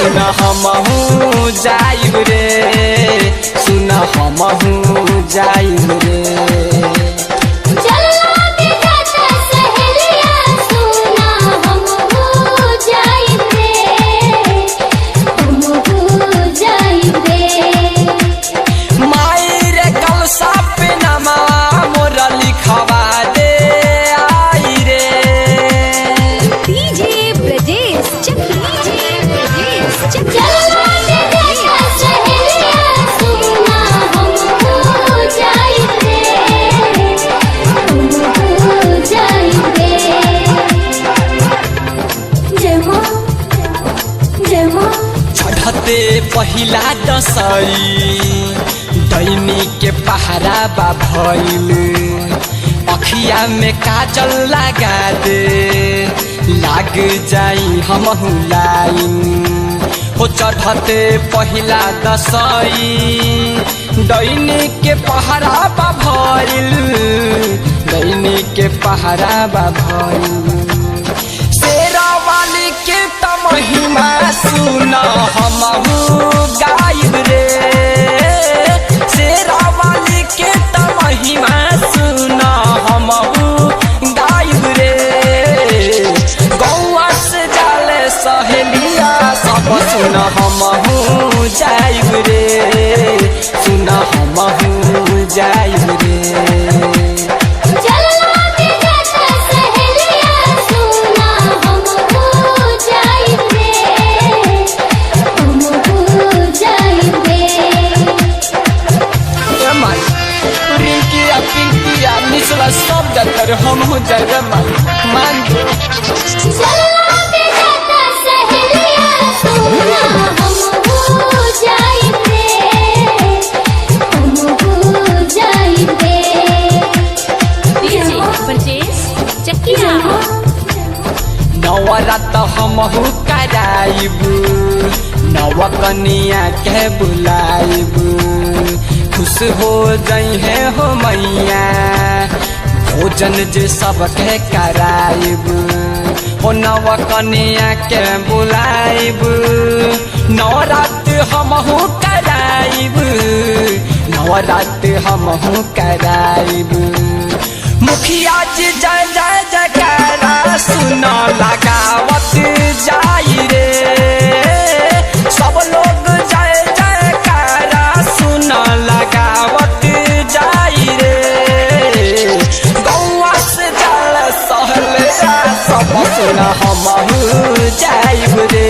सुन हमहू जाइब रे, सुन हमहू जाइब रे। चढ़ते पहिला दसई दैनी के पहरा बा भइल, अखिया में काजल लगा दे लाग जाई हमहू लाइन हो। चढ़ते पहिला दसई दैनी के पहरा बा भइल, दैनी के पहरा बा भइल। शेरावाली के त महिमा सुन हमहू गाइब रे, शेरावाली के त महिमा सुन हमहू गाइब रे। गौआ से जाले सहेलिया सब सुन हमहू जाइब रे, सुन हमहू जाइब रे। सब जातर हम हो जाए मान दो। नवरात हमहू कराइब, नवकनिया के बुलाइब, खुश हो जाई है हो मैया भोजन जे सबके कराइब हो। नवकनिया के बुलाइब, नवरात हमहू कराइब, नवरात हमहू कराइब। मुखिया जी जय जय जयकारा सुन लगावत जाई रे, सब लोग जय जयकारा सुन लगावत जाई रे। गौआ से जल सहले सब सुन हमहू जाइब रे,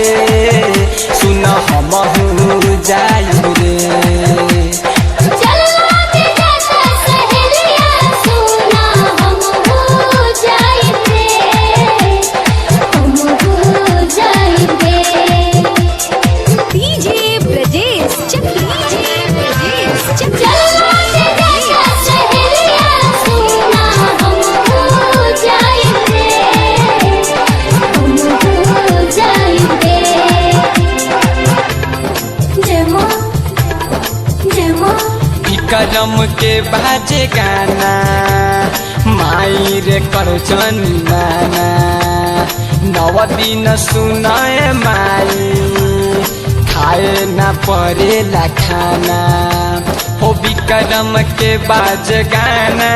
सुन हमहू जाइब रे। करम के बाजे गाना माई रे कर जनाना, नव दिन सुनाए माई खाए न पड़ेला खाना हो। विक्रम के बाज गाना